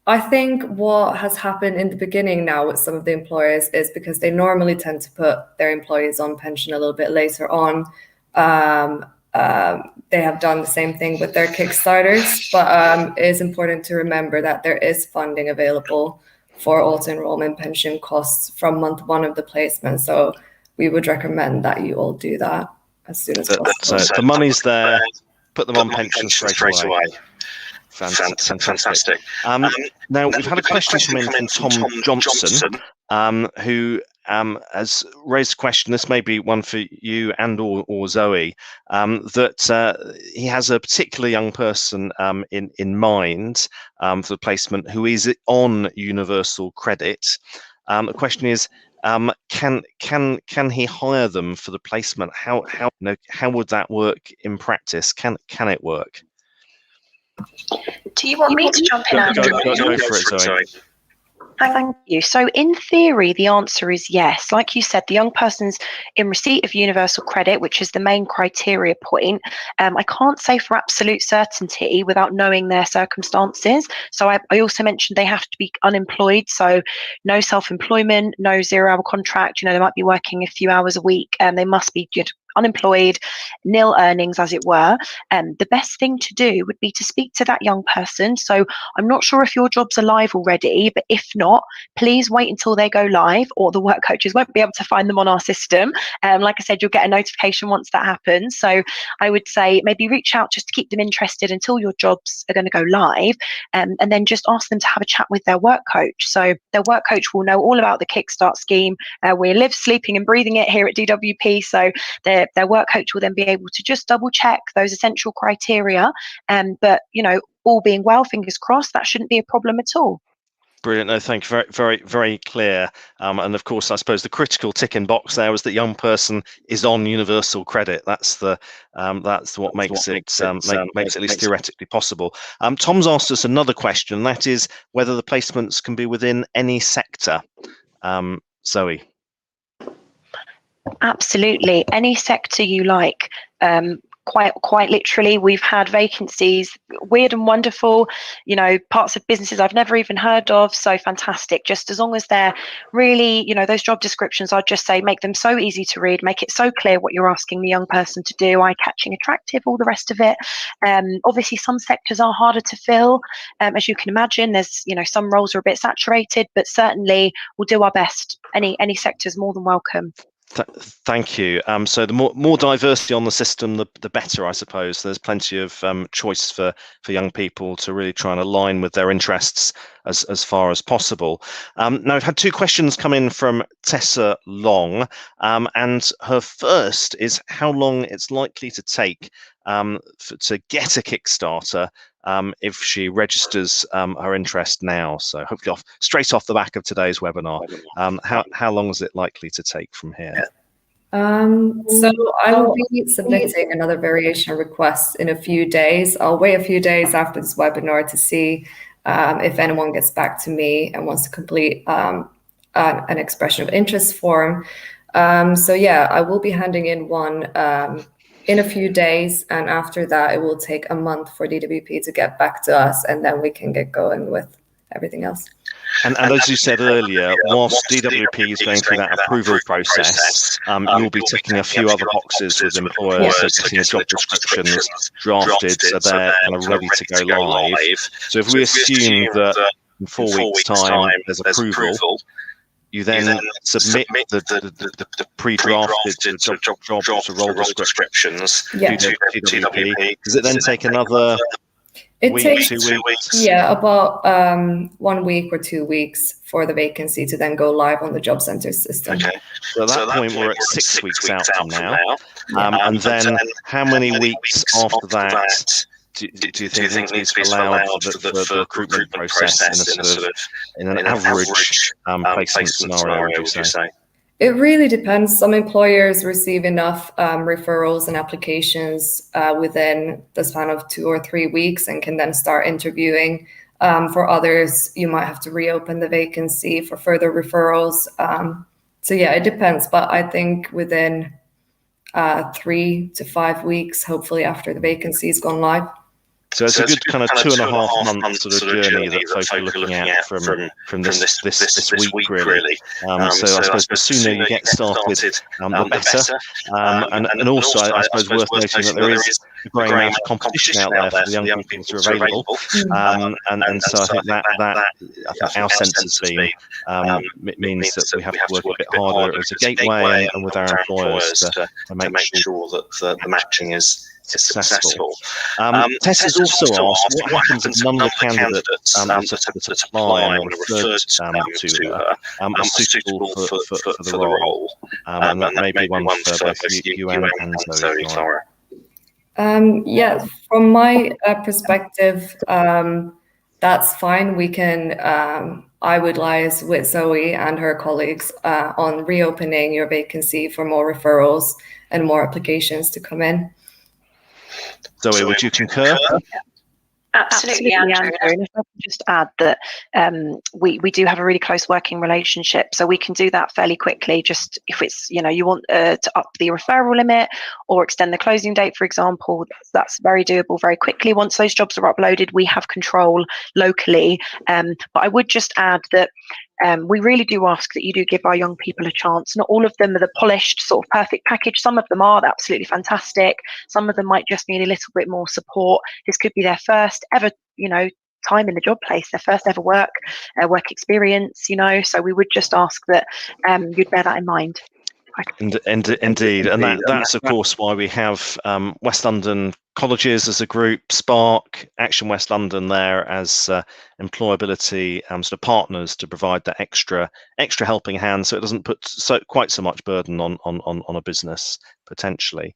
S2: I think what has happened in the beginning now with some of the employers is because they normally tend to put their employees on pension a little bit later on. They have done the same thing with their Kickstarters, but it is important to remember that there is funding available for auto-enrollment pension costs from month 1 of the placement. So we would recommend that you all do that as soon as possible.
S1: So the money's there, put them on pension straight away. Fantastic. Now we've had a question come in from Tom Johnson, who has raised a question. This may be one for you and or Zoe, that he has a particular young person in mind for the placement who is on universal credit. The question is, can he hire them for the placement? How would that work in practice? Can it work?
S5: Do you want me to jump in, Andrew?
S1: Go for it, Zoe.
S5: Thank you. So in theory, the answer is yes. Like you said, the young person's in receipt of universal credit, which is the main criteria point. I can't say for absolute certainty without knowing their circumstances. So I also mentioned they have to be unemployed. So no self-employment, no 0-hour contract. They might be working a few hours a week, and they must be unemployed, nil earnings, as it were, the best thing to do would be to speak to that young person. So I'm not sure if your jobs are live already, but if not, please wait until they go live, or the work coaches won't be able to find them on our system. Like I said, you'll get a notification once that happens. So I would say maybe reach out just to keep them interested until your jobs are going to go live, and then just ask them to have a chat with their work coach. So their work coach will know all about the Kickstart scheme. We live, sleeping and breathing it here at DWP. So their work coach will then be able to just double check those essential criteria. But, you know, all being well, fingers crossed, that shouldn't be a problem at all.
S1: Brilliant. No, thank you. Very, very, very clear. And of course, I suppose the critical tick in box there was that young person is on universal credit. That's what makes it at least theoretically possible. Tom's asked us another question. That is whether the placements can be within any sector. Zoe.
S5: Absolutely, any sector you like. Quite literally, we've had vacancies, weird and wonderful, you know, parts of businesses I've never even heard of. So fantastic. Just as long as they're really, you know, those job descriptions, I'd just say make them so easy to read, make it so clear what you're asking the young person to do, eye-catching, attractive, all the rest of it. Obviously, some sectors are harder to fill. As you can imagine, there's, you know, some roles are a bit saturated, but certainly we'll do our best. Any sector is more than welcome.
S1: Thank you. So the more diversity on the system, the better, I suppose. There's plenty of choice for young people to really try and align with their interests as far as possible. Now, I've had two questions come in from Tessa Long, and her first is how long it's likely to take to get a Kickstarter if she registers her interest now. So hopefully straight off the back of today's webinar, how long is it likely to take from here?
S2: So I will be submitting another variation request in a few days. I'll wait a few days after this webinar to see if anyone gets back to me and wants to complete an expression of interest form. So yeah, I will be handing in one in a few days, and after that it will take a month for DWP to get back to us, and then we can get going with everything else.
S1: And as you said earlier, whilst DWP is going through that approval process, you'll be ticking a few other boxes with employers, so getting the job descriptions drafted so they're kind of ready to go live. So if we assume that in 4 weeks' time there's approval, you then submit the pre-drafted job role descriptions to DWP. Does it then take another week, 2 weeks?
S2: Yeah, about 1 week or 2 weeks for the vacancy to then go live on the job center system.
S1: Okay, so at that point we're at 6 weeks out from now. And then how many weeks after that do you think needs to be allowed for the recruitment process in an average placement scenario, would you say?
S2: It really depends. Some employers receive enough referrals and applications within the span of 2 or 3 weeks and can then start interviewing. For others, you might have to reopen the vacancy for further referrals. So yeah, it depends. But I think within 3 to 5 weeks, hopefully after the vacancy has gone live.
S1: So it's a good kind of 2.5 month sort of journey that folk are looking at from this week, really. So I suppose the sooner you get started, the better. And also, I suppose worth noting that there is a growing amount of competition out there for the young people who are available. And so I think that our sense has been means that we have to work a bit harder as a gateway and with our employers to make sure that the matching is successful. Tessa's also asked what happens if none of the candidates that apply and referred to her are suitable for the role, and that may be one for both you and Zoe.
S2: Yeah, from my perspective, that's fine. We can I would liaise with Zoe and her colleagues on reopening your vacancy for more referrals and more applications to come in.
S1: Zoe, would you concur?
S5: Absolutely, Andrew. And if I can just add that we do have a really close working relationship, so we can do that fairly quickly. Just if it's, you know, you want to up the referral limit or extend the closing date, for example, that's very doable very quickly. Once those jobs are uploaded, we have control locally. But I would just add that we really do ask that you do give our young people a chance. Not all of them are the polished sort of perfect package. Some of them are absolutely fantastic. Some of them might just need a little bit more support. This could be their first ever, time in the job place, their first ever work experience, so we would just ask that you'd bear that in mind.
S1: Indeed, and that's of course why we have West London colleges as a group, Spark, Action West London there as employability sort of partners to provide that extra helping hand, so it doesn't put quite so much burden on a business potentially.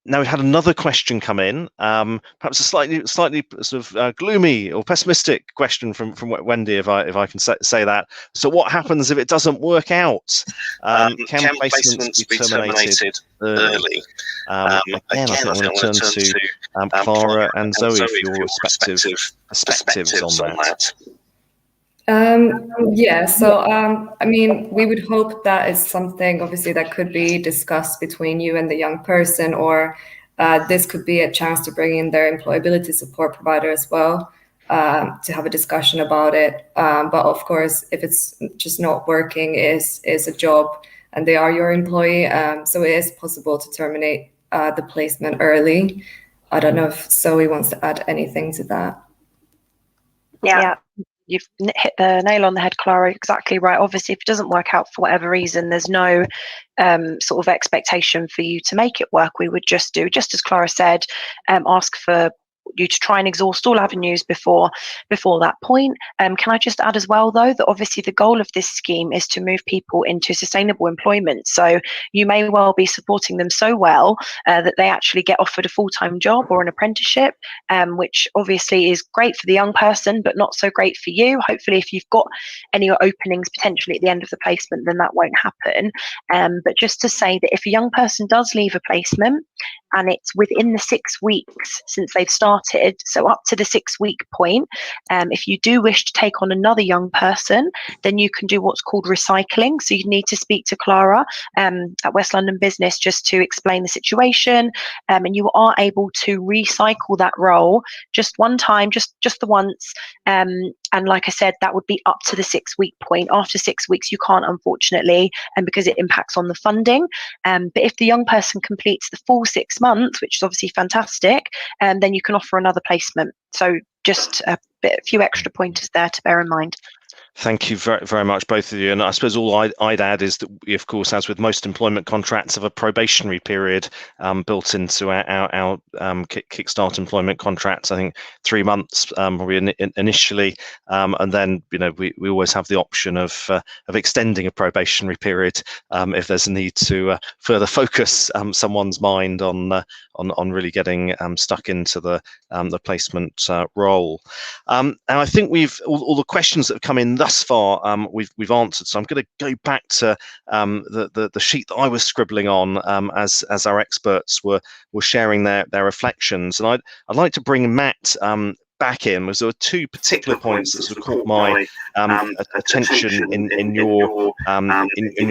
S1: Now we've had another question come in, perhaps a slightly sort of gloomy or pessimistic question from Wendy, if I can say that. So what happens if it doesn't work out? Can placements be terminated early? Again, I think I'm going to turn to Clara and Zoe for your respective perspectives on that.
S2: Yeah, so I mean, we would hope that is something obviously that could be discussed between you and the young person, or this could be a chance to bring in their employability support provider as well, to have a discussion about it. But of course, if it's just not working, is a job and they are your employee, so it is possible to terminate the placement early. I don't know if Zoe wants to add anything to that.
S5: Yeah. You've hit the nail on the head, Clara. Exactly right. Obviously, if it doesn't work out for whatever reason, there's no sort of expectation for you to make it work. We would just do, just as Clara said, ask for you to try and exhaust all avenues before that point. Can I just add as well, though, that obviously the goal of this scheme is to move people into sustainable employment. So you may well be supporting them so well that they actually get offered a full-time job or an apprenticeship, which obviously is great for the young person, but not so great for you. Hopefully, if you've got any openings potentially at the end of the placement, then that won't happen. But just to say that if a young person does leave a placement and it's within the 6 weeks since they've started, so up to the 6-week point, if you do wish to take on another young person, then you can do what's called recycling. So you need to speak to Clara at West London Business just to explain the situation, and you are able to recycle that role just one time, just the once. And like I said, that would be up to the 6-week point. After 6 weeks, you can't, unfortunately, and because it impacts on the funding. But if the young person completes the full 6 months, which is obviously fantastic, then you can offer another placement. So just a few extra pointers there to bear in mind.
S1: Thank you very, very much, both of you. And I suppose all I'd add is that we, of course, as with most employment contracts, have a probationary period built into our Kickstart employment contracts. I think 3 months probably initially, and then we always have the option of extending a probationary period if there's a need to further focus someone's mind on really getting stuck into the placement role. And I think we've all the questions that have come in thus far we've answered, so I'm going to go back to the sheet that I was scribbling on as our experts were sharing their reflections, and I'd like to bring Matt back in, because there were 2 particular points that sort of caught my attention in your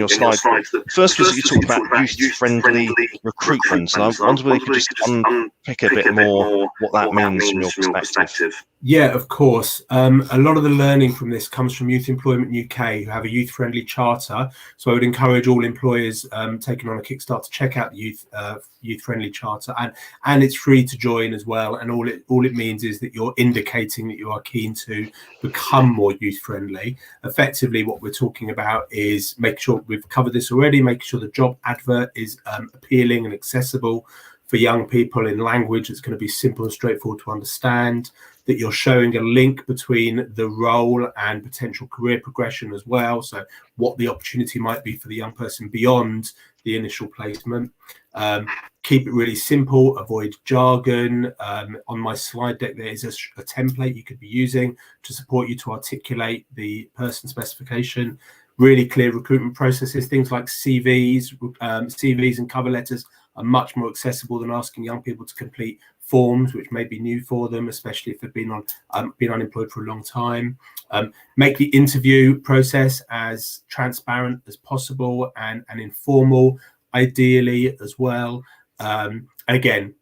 S1: slides. First was that you talked about youth-friendly recruitment, and I wonder whether you could just unpick a bit more what that means from your perspective.
S4: Yeah, of course. A lot of the learning from this comes from Youth Employment UK, who have a youth-friendly charter. So I would encourage all employers taking on a Kickstart to check out the youth-friendly charter, and it's free to join as well. And all it means is that you're indicating that you are keen to become more youth-friendly. Effectively, what we're talking about is making sure, we've covered this already, making sure the job advert is appealing and accessible for young people in language that's going to be simple and straightforward to understand, that you're showing a link between the role and potential career progression as well, so what the opportunity might be for the young person beyond the initial placement. Keep it really simple, avoid jargon. On my slide deck there is a template you could be using to support you to articulate the person specification. Really clear recruitment processes, things like CVs and cover letters are much more accessible than asking young people to complete forms, which may be new for them, especially if they've been unemployed for a long time. Make the interview process as transparent as possible and informal, ideally as well. And again,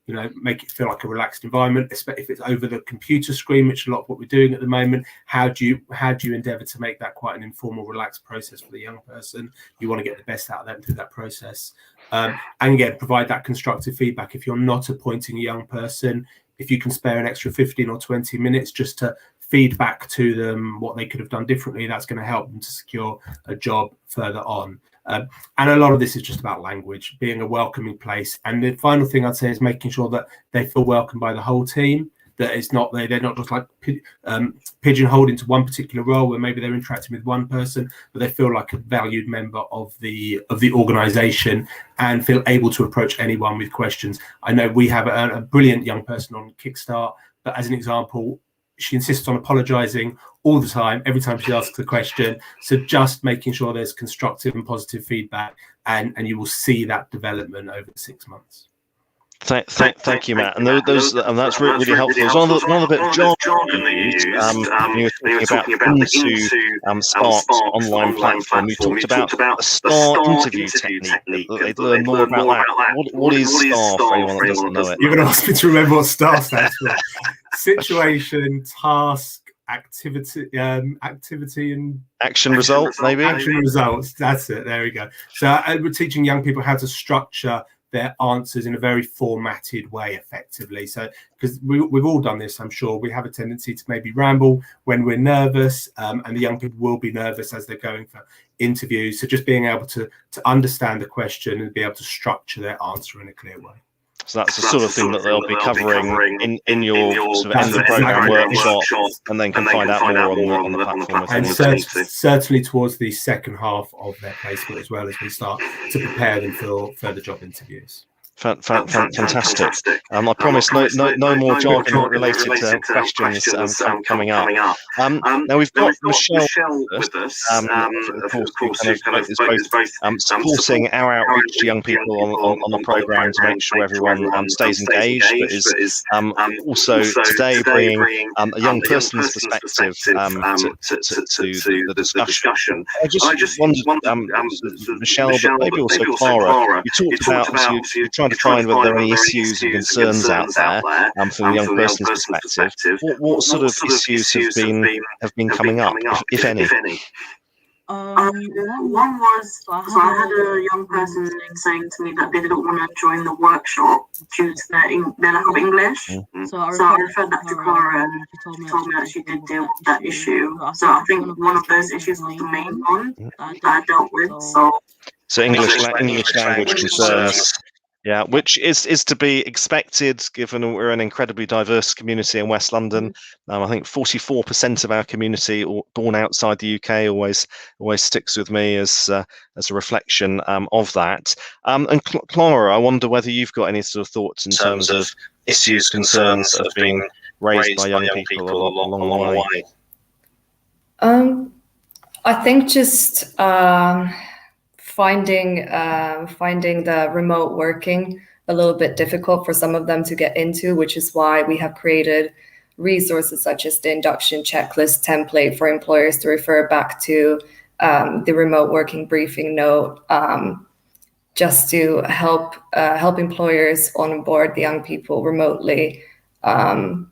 S4: make it feel like a relaxed environment, especially if it's over the computer screen, which is a lot of what we're doing at the moment. How do you endeavour to make that quite an informal, relaxed process for the young person? You want to get the best out of them through that process. And again, provide that constructive feedback. If you're not appointing a young person, if you can spare an extra 15 or 20 minutes just to feedback to them what they could have done differently, that's going to help them to secure a job further on. And a lot of this is just about language, being a welcoming place. And the final thing I'd say is making sure that they feel welcomed by the whole team, that it's not they're not just like pigeonholed into one particular role where maybe they're interacting with one person, but they feel like a valued member of the organization and feel able to approach anyone with questions. I know we have a brilliant young person on Kickstart, but as an example, she insists on apologizing all the time, every time she asks a question. So just making sure there's constructive and positive feedback, and you will see that development over the 6 months.
S1: Thank you, Matt. And that's really helpful. There's one of the bit of jargon you used. You were talking about Spark's online platform. You talked about the STAR interview technique. They'd learn more about that. What is STAR for anyone that doesn't know it?
S4: You're going to ask me to remember what STAR stands for. Situation, task, activity, and
S1: action results, maybe.
S4: Action results. That's it. There we go. So we're teaching young people how to structure their answers in a very formatted way effectively. So because we've all done this, I'm sure we have a tendency to maybe ramble when we're nervous, and the young people will be nervous as they're going for interviews. So just being able to understand the question and be able to structure their answer in a clear way.
S1: So that's the sort of thing that they'll be covering in your sort of end of program workshop, and then can find out more on the platform.
S4: And certainly towards the second half of their placement as well, as we start to prepare them for further job interviews.
S1: Fantastic. I promise no more jargon related to questions coming up. Now we've got Michelle with us. Of course, who is both supporting our outreach to young people on the programme to make sure everyone stays engaged, but is also today bringing a young person's perspective to the discussion. I just wondered, Michelle, but maybe also Clara, you talked about you trying to find whether there are any issues and concerns out there from the young person's perspective. What sort of issues have been coming up, if any?
S3: One was, so I had a young person saying to me that they didn't want to join the workshop due to their lack of English. So I referred that to Clara, and she told me that she did deal with that issue. So I think one of those issues was the main one that I dealt with.
S1: So English language concerns. Yeah, which is to be expected, given we're an incredibly diverse community in West London. I think 44% of our community born outside the UK always sticks with me as a reflection of that. And Clara, I wonder whether you've got any sort of thoughts in terms of issues, concerns that have been raised by young people along the way.
S2: I think just finding the remote working a little bit difficult for some of them to get into, which is why we have created resources such as the induction checklist template for employers to refer back to, the remote working briefing note, just to help employers onboard the young people remotely,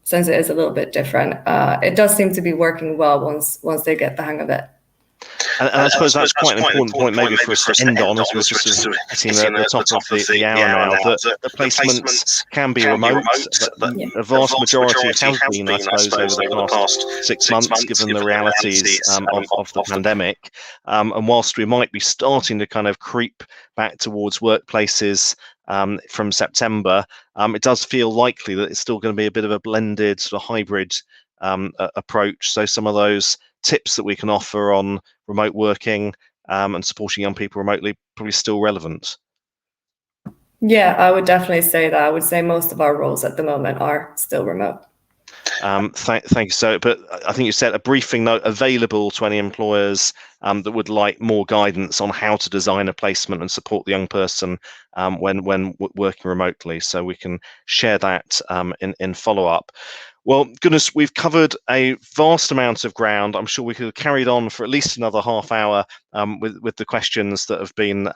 S2: since it is a little bit different. It does seem to be working well once they get the hang of it.
S1: And I suppose that's quite an important point maybe for us to end on, as we're just sort of hitting the top of the hour now, that the placements can be remote, but a vast majority have been, I suppose, over the past 6 months, given the realities of the pandemic. And whilst we might be starting to kind of creep back towards workplaces from September, it does feel likely that it's still going to be a bit of a blended sort of hybrid approach. So some of those tips that we can offer on remote working and supporting young people remotely probably still relevant.
S2: Yeah, I would definitely say that. I would say most of our roles at the moment are still remote.
S1: Thank you. So, but I think you said a briefing note available to any employers that would like more guidance on how to design a placement and support the young person when working remotely. So we can share that in follow-up. Well, goodness, we've covered a vast amount of ground. I'm sure we could have carried on for at least another half hour with the questions that have been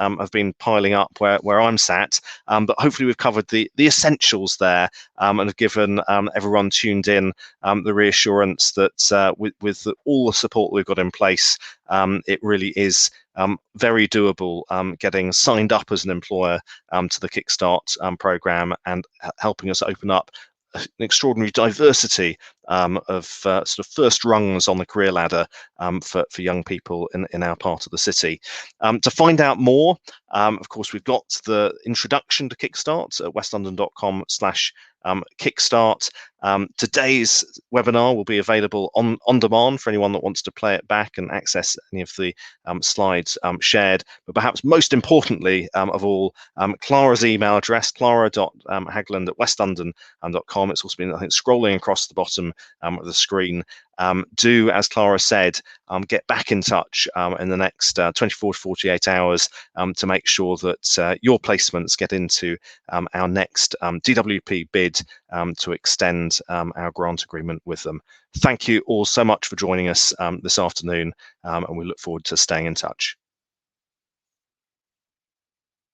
S1: piling up where I'm sat. But hopefully we've covered the essentials there and have given everyone tuned in the reassurance that with all the support we've got in place, it really is very doable getting signed up as an employer to the Kickstart program and helping us open up an extraordinary diversity of sort of first rungs on the career ladder for young people in our part of the city. To find out more, of course, we've got the introduction to Kickstart at westlondon.com/Kickstart. Today's webinar will be available on demand for anyone that wants to play it back and access any of the slides shared. But perhaps most importantly of all, Clara's email address, clara.hagland@westlondon.com. It's also been, I think, scrolling across the bottom of the screen. Do, as Clara said, get back in touch in the next 24 to 48 hours to make sure that your placements get into our next DWP bid to extend our grant agreement with them. Thank you all so much for joining us this afternoon, and we look forward to staying in touch.